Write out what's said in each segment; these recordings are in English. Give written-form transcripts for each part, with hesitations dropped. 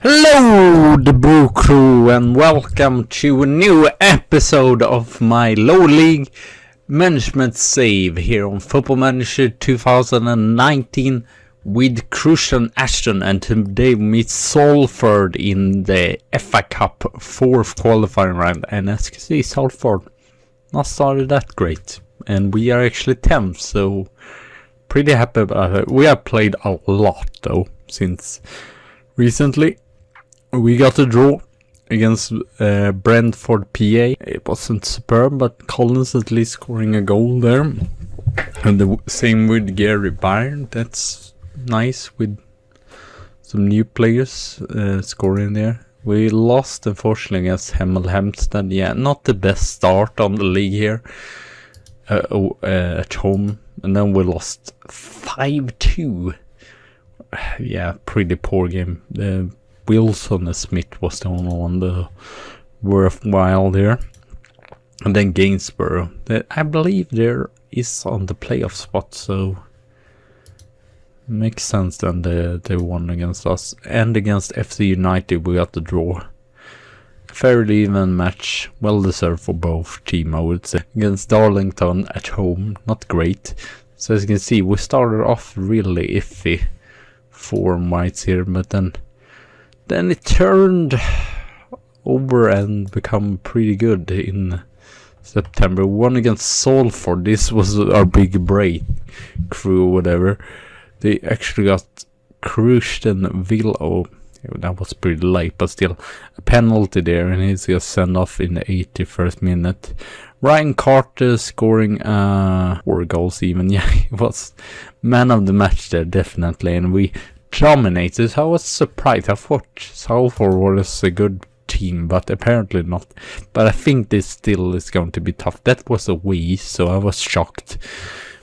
Hello, the Boo Crew, and welcome to a new episode of my low league management save here on Football Manager 2019 with Curzon Ashton, and today we meet Salford in the FA Cup 4th qualifying round. And as you can see, Salford not started that great, and we are actually 10th, so pretty happy about it. We have played a lot though since recently. We got a draw against Brentford PA. It wasn't superb, but Collins at least scoring a goal there. And the same with Gary Byrne. That's nice with some new players scoring there. We lost unfortunately against Hemel Hempstead. Yeah, not the best start on the league here at home. And then we lost 5-2. Yeah, pretty poor game. Wilson and Smith was the only one that worthwhile there. And then Gainsborough, that I believe there is on the playoff spot, so makes sense then they won against us. And against FC United we got the draw. Fairly even match, well deserved for both teams, I would say. Against Darlington at home, not great. So as you can see, we started off really iffy form-wise here, but then it turned over and become pretty good in September. We won against Salford. This was our big break through whatever. They actually got crushed in Villa. Oh, that was pretty late, but still a penalty there, and he's just sent off in the 81st minute. Ryan Carter scoring 4 goals even. Yeah, he was man of the match there, definitely, and we dominated. I was surprised. I thought Salford was a good team, but apparently not. But I think this still is going to be tough. That was a wee, so I was shocked.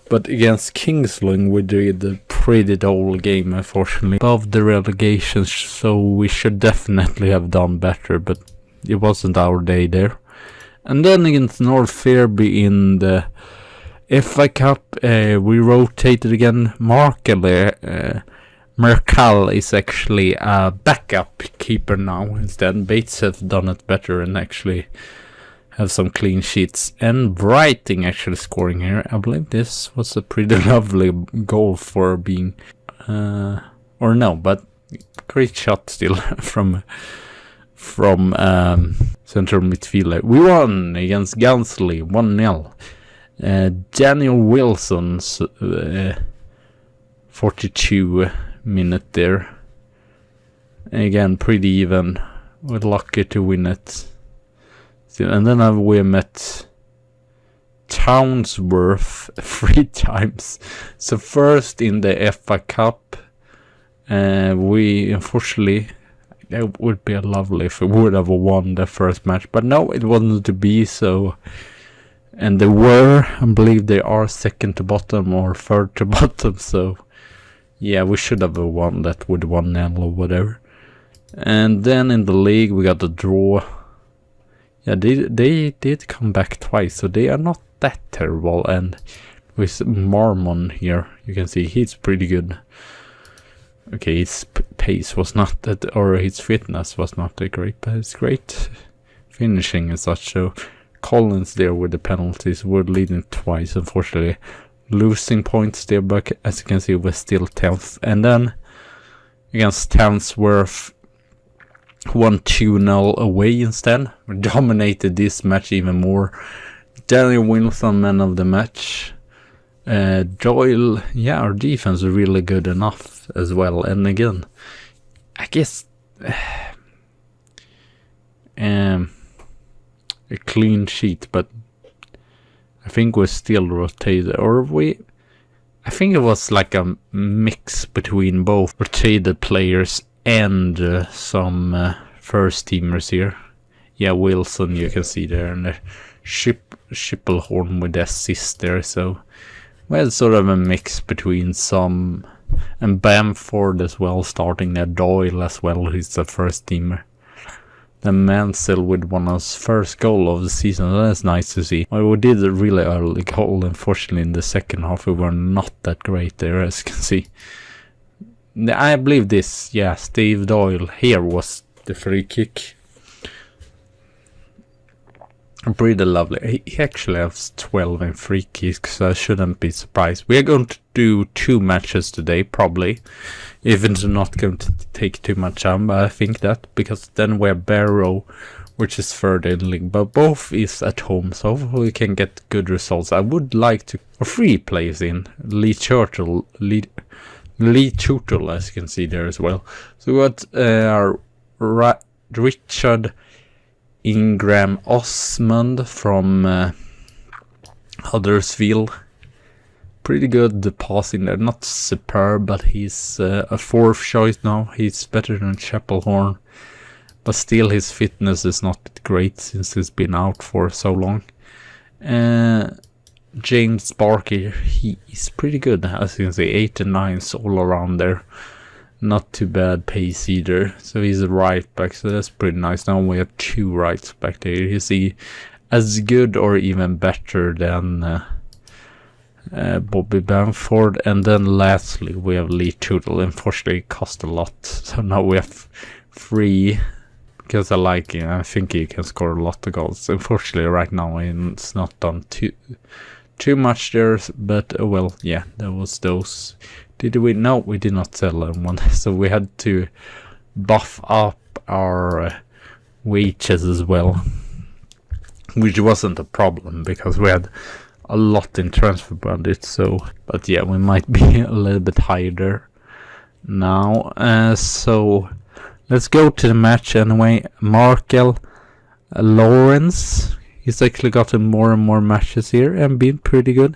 But against Kingsland we did a pretty dull game, unfortunately. Above the relegation, so we should definitely have done better, but it wasn't our day there. And then against North Fairby in the FA Cup, we rotated again. Merkel is actually a backup keeper now instead. Bates has done it better and actually have some clean sheets. And Brighting actually scoring here. I believe this was a pretty lovely goal for being or no, but great shot still from central midfielder. We won against Gansley 1-0. Daniel Wilson's 42 minute there. Again, pretty even. We're lucky to win it. And then we met Townsworth 3 times. So first in the FA Cup, we unfortunately, it would be lovely if we would have won the first match, but no, it wasn't to be. So, and they were, I believe they are second to bottom or third to bottom, so yeah, we should have won that with 1-0 or whatever. And then in the league we got the draw. Yeah, they did come back twice, so they are not that terrible. And with Marmon here, you can see he's pretty good. Okay, his pace was not that, or his fitness was not that great, but it's great finishing and such. So Collins there with the penalties, were leading twice, unfortunately. Losing points there, but as you can see we're still 10th. And then against Townsworth, won 2-0 away instead. We dominated this match even more. Daniel Wilson, man of the match. Doyle, yeah, our defense is really good enough as well. And again, I guess a clean sheet, but I think we still rotated, I think it was like a mix between both rotated players and some first teamers here. Yeah, Wilson you can see there, and the Shippelhorn with the assist there. So we had sort of a mix between some, and Bamford as well starting there. Doyle as well, he's the first teamer. The Mansell with one of his first goal of the season. That's nice to see. Well, we did a really early goal. Unfortunately, in the second half, we were not that great there, as you can see. I believe this, yeah, Steve Doyle here was the free kick. Pretty lovely. He actually has 12 in free kicks, so I shouldn't be surprised. We are going to do 2 matches today, probably. Even though not going to take too much time, but I think that, because then we have Barrow, which is further in league, but both is at home, so hopefully we can get good results. I would like to 3 players in Lee Turtle, as you can see there as well. So we got Richard Ingram Osmond from Huddersfield. Pretty good the passing there, not superb, but he's a 4th choice now. He's better than Chapelhorn, but still his fitness is not great since he's been out for so long. James Barker, he is pretty good, as you can see, 8 and 9s all around there. Not too bad pace either. So he's a right back, so that's pretty nice. Now we have 2 rights back there. Is he as good or even better than Bobby Bamford? And then lastly we have Lee Tootle. Unfortunately it cost a lot, so now we have 3, because I like him. I think he can score a lot of goals. Unfortunately right now it's not done too much there, but well, yeah, that was those. Did we? No, we did not sell one, so we had to buff up our wages as well, which wasn't a problem because we had a lot in transfer budget. So, but yeah, we might be a little bit higher there now. So let's go to the match anyway. Markel Lawrence, he's actually gotten more and more matches here and been pretty good.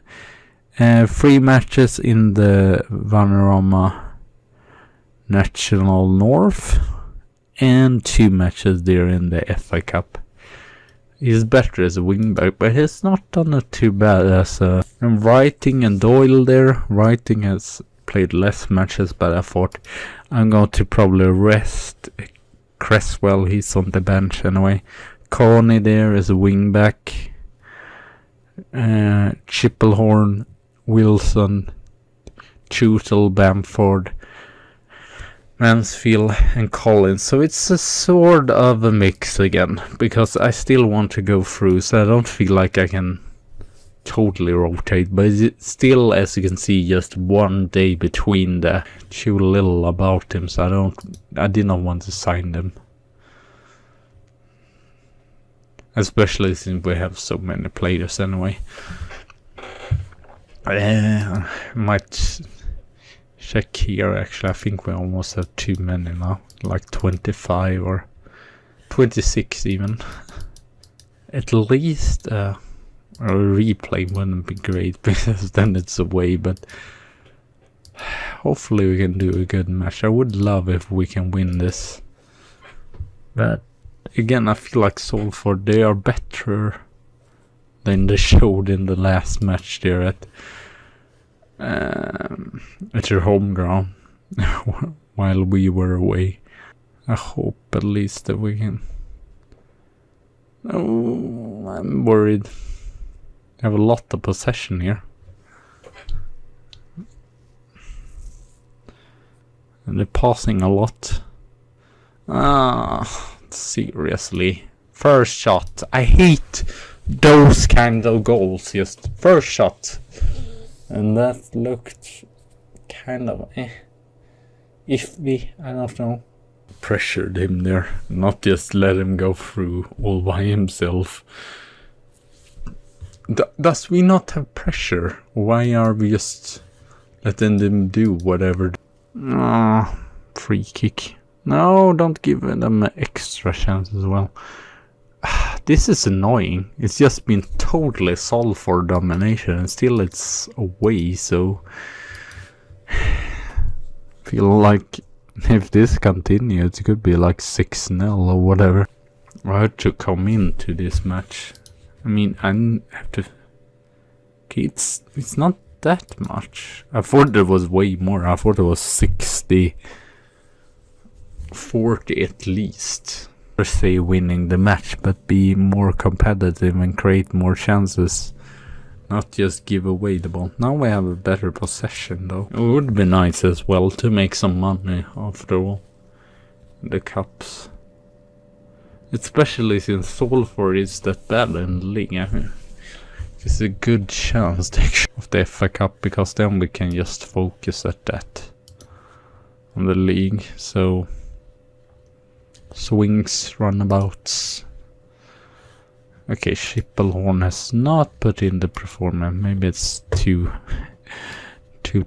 3 matches in the Vanarama National North and 2 matches there in the FA Cup. He's better as a wingback, but he's not done it too bad as and Writing and Doyle there. Writing has played less matches, but I thought I'm going to probably rest Cresswell. He's on the bench anyway. Coney there is a wingback. Chipplehorn, Wilson, Tootle, Bamford, Mansfield and Collins. So it's a sort of a mix again, because I still want to go through, so I don't feel like I can totally rotate, but it's still, as you can see, just 1 day between the too little about him, so I did not want to sign them, especially since we have so many players anyway. Might check here actually. I think we almost have too many now, like 25 or 26 even. At least a replay wouldn't be great because then it's away, but hopefully we can do a good match. I would love if we can win this, but again I feel like Salford, they are better than they showed in the last match there at your home ground while we were away. I hope at least that we can. Oh, I'm worried. I have a lot of possession here, and they're passing a lot. Seriously, first shot. I hate those kind of goals. Just first shot, and that looked kind of iffy. I don't know. Pressured him there, not just let him go through all by himself. Does we not have pressure? Why are we just letting them do whatever? Free kick. No, don't give them an extra chance as well. This is annoying. It's just been totally solved for domination, and still it's away, so feel like if this continues it could be like 6-0 or whatever. I had to come into this match. I mean, I have to. Okay, it's not that much. I thought there was way more. I thought it was 60, 40 at least. Per se winning the match, but be more competitive and create more chances. Not just give away the ball. Now we have a better possession though. It would be nice as well to make some money after all. The cups. Especially since Salford is that bad in the league. I mean, it's a good chance of the FA Cup, because then we can just focus at that. On the league. So swings, runabouts. Okay, Shippelhorn has not put in the performance. Maybe it's too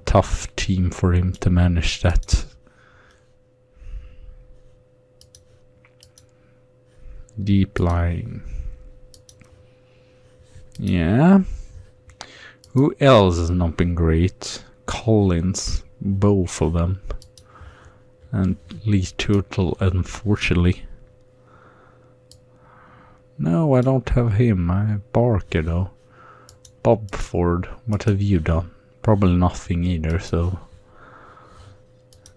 tough team for him to manage that. Deep lying. Yeah. Who else has not been great? Collins, both of them. And Lee Turtle, unfortunately. No, I don't have him. I have Barker though. Bob Ford, what have you done? Probably nothing either, so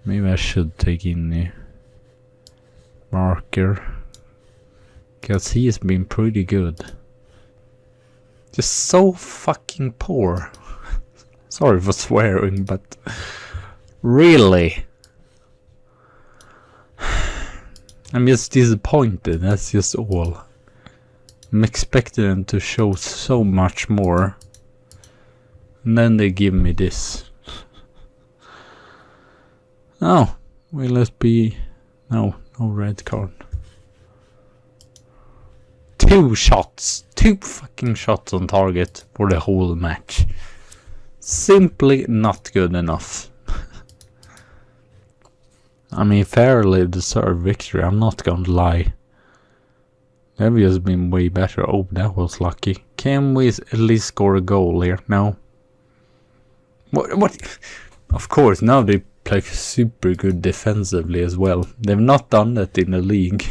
maybe I should take in the Barker, because he has been pretty good. Just so fucking poor. Sorry for swearing, but really, I'm just disappointed. That's just all. I'm expecting them to show so much more, and then they give me this. Oh, will it be... No red card. 2 shots, 2 fucking shots on target for the whole match. Simply not good enough. I mean, fairly deserved victory, I'm not gonna lie. They've just been way better. Oh, that was lucky. Can we at least score a goal here? No. What? Of course, now they play super good defensively as well. They've not done that in the league.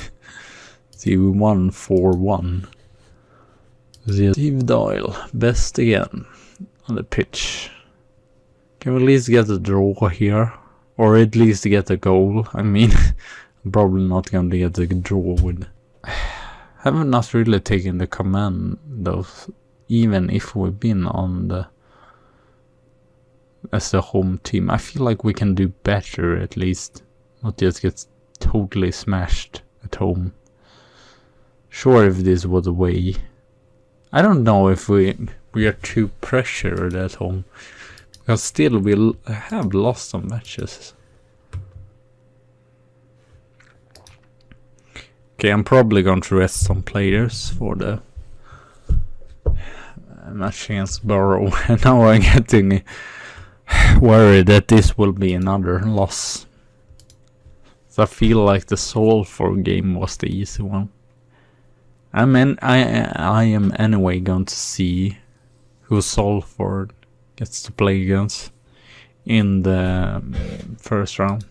See, we won 4-1. Steve Doyle, best again on the pitch. Can we at least get a draw here? Or at least get a goal? I mean, I'm probably not going to get a draw with... Have not really taken the command though, even if we've been on the as the home team. I feel like we can do better at least, not just get totally smashed at home. Sure, if this was away, I don't know if we are too pressured at home, because still we have lost some matches. Okay, I'm probably going to rest some players for the match against Barrow. And now I'm getting worried that this will be another loss. So I feel like the Salford game was the easy one. I am anyway going to see who Salford gets to play against in the first round.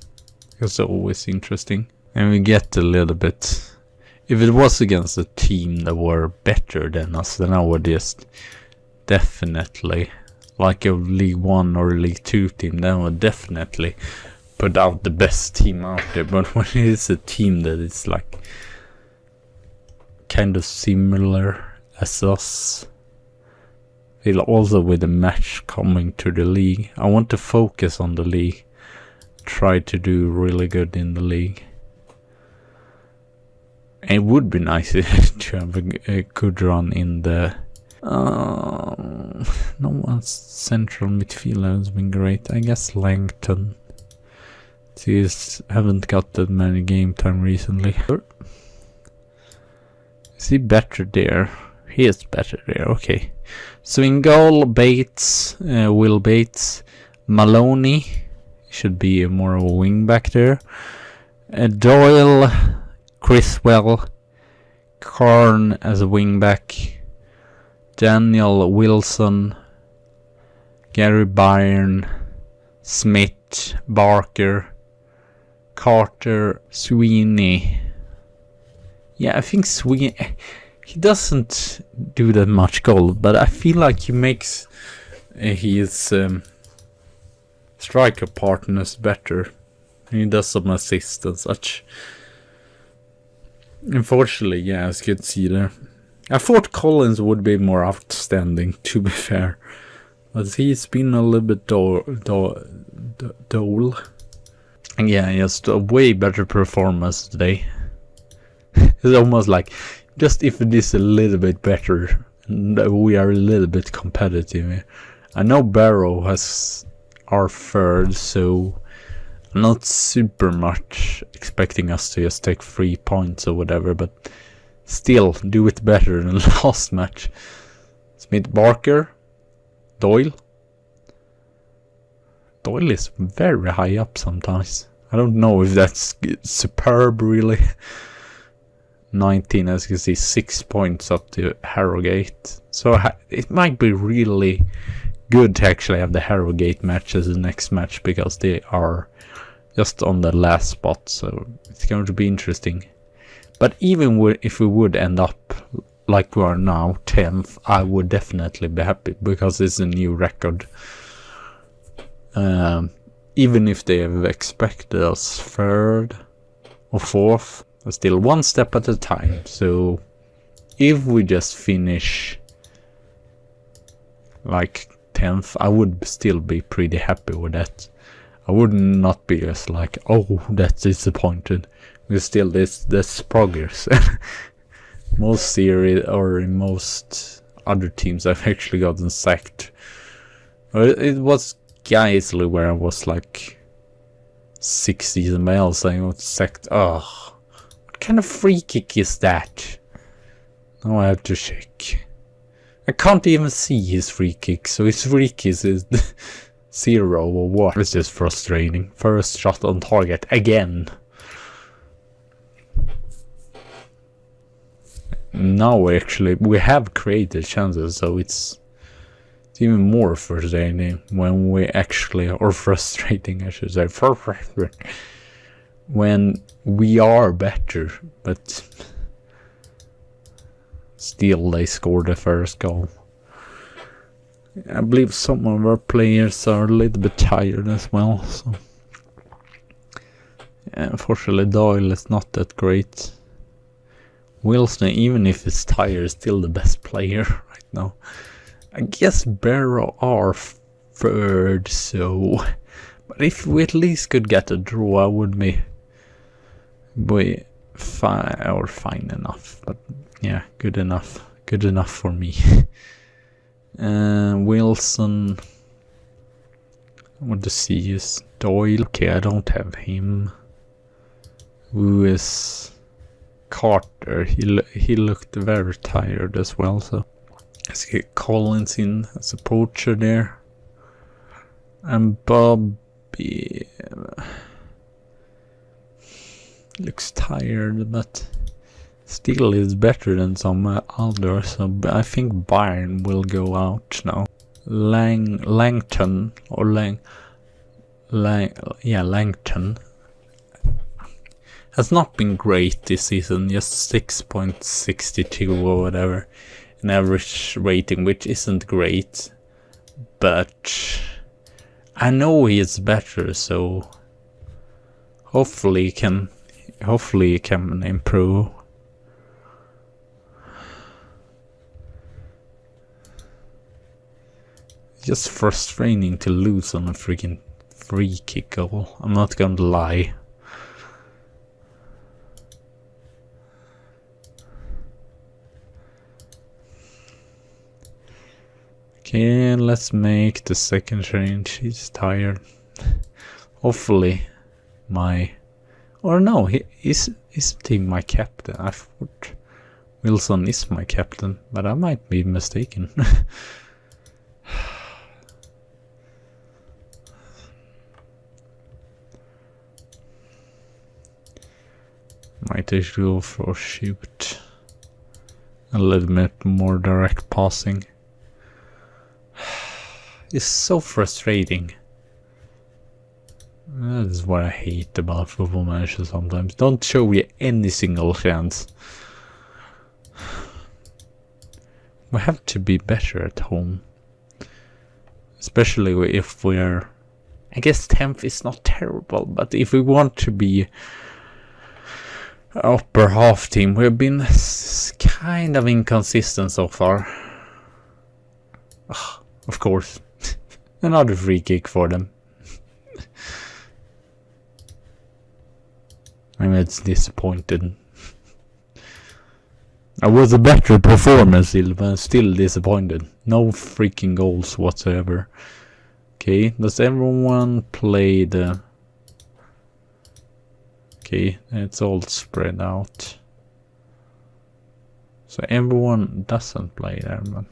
It's always interesting. And we get a little bit... If it was against a team that were better than us, then I would just definitely, like a League 1 or League 2 team, then I would definitely put out the best team out there. But when it is a team that is like kind of similar as us, also with the match coming to the league, I want to focus on the league, try to do really good in the league. It would be nice to have a good run in the... no one's central midfielder has been great. I guess Langton. He's haven't got that many game time recently. Is he better there? He is better there, okay. Swingle, Bates, Will Bates, Maloney. Should be more of a wing back there. Doyle... Criswell, Karn as a wingback, Daniel Wilson, Gary Byrne, Smith, Barker, Carter, Sweeney. Yeah, I think Sweeney, he doesn't do that much goal, but I feel like he makes his striker partners better. He does some assists and such. Unfortunately, yeah, as you can see there, I thought Collins would be more outstanding, to be fair. But he's been a little bit dull. And yeah, just a way better performance today. It's almost like, just if it is a little bit better, we are a little bit competitive. I know Barrow has our third, so I'm not super much expecting us to just take 3 points or whatever, but still do it better than last match. Smith Barker, Doyle. Doyle is very high up sometimes. I don't know if that's superb really. 19, as you can see, 6 points up to Harrogate. So it might be really good to actually have the Harrogate match as the next match, because they are just on the last spot, so it's going to be interesting. But even if we would end up like we are now, 10th, I would definitely be happy, because it's a new record. Even if they have expected us 3rd or 4th, still one step at a time. So if we just finish like 10th, I would still be pretty happy with that. I would not be just like, oh, that's disappointed. Because still this progress. Most series, or in most other teams, I've actually gotten sacked. It was Geisley where I was like 6 seasons else, I got sacked. Oh, what kind of free kick is that? Now I have to check. I can't even see his free kick, so his free kick is 0 or what? It's just frustrating. First shot on target again. Now actually we have created chances, so it's even more frustrating when we actually, or frustrating I should say, when we are better, but still they scored the first goal. I believe some of our players are a little bit tired as well, so unfortunately Doyle is not that great. Wilson, even if he's tired, is still the best player right now. I guess Barrow are 3rd, so, but if we at least could get a draw, I would be fine enough. But yeah, good enough for me. Wilson, I want to see is Doyle. Okay, I don't have him. Who is Carter? He looked very tired as well, so let's get Collins in as a poacher there. And Bobby looks tired, but still is better than some others. So I think Bayern will go out now. Langton or Langton has not been great this season. Just 6.62 or whatever. An average rating, which isn't great, but I know he is better, so hopefully he can improve. It's just frustrating to lose on a freaking free kick goal, I'm not gonna lie. Okay, let's make the second change. He's tired. Hopefully is team my captain? I thought Wilson is my captain, but I might be mistaken. Might actually go for shoot. A little bit more direct passing. It's so frustrating. That is what I hate about Football Manager sometimes. Don't show me any single chance. We have to be better at home. Especially if we're... I guess 10th is not terrible, but if we want to be upper half team, we've been kind of inconsistent so far. Of course. Another free kick for them. I mean, it's disappointing. I was a better performance still, but still disappointed. No freaking goals whatsoever. Okay, does everyone play the... Okay, it's all spread out. So everyone doesn't play there, but...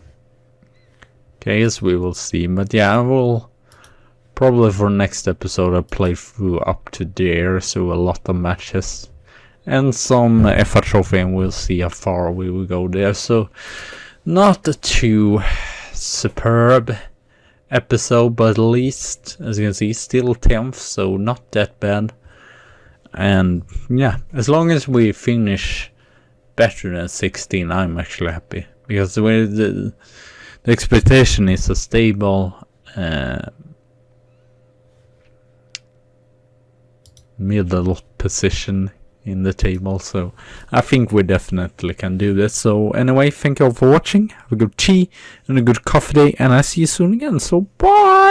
Okay, yes, we will see. But yeah, I will... Probably for next episode I'll play through up to there, so a lot of matches. And some FA Trophy, and we'll see how far we will go there. So, not a too superb episode, but at least, as you can see, still 10th, so not that bad. And yeah, as long as we finish better than 16, I'm actually happy. Because the expectation is a stable middle position in the table, so I think we definitely can do this. So anyway, thank you all for watching. Have a good tea and a good coffee day, and I see you soon again. So bye.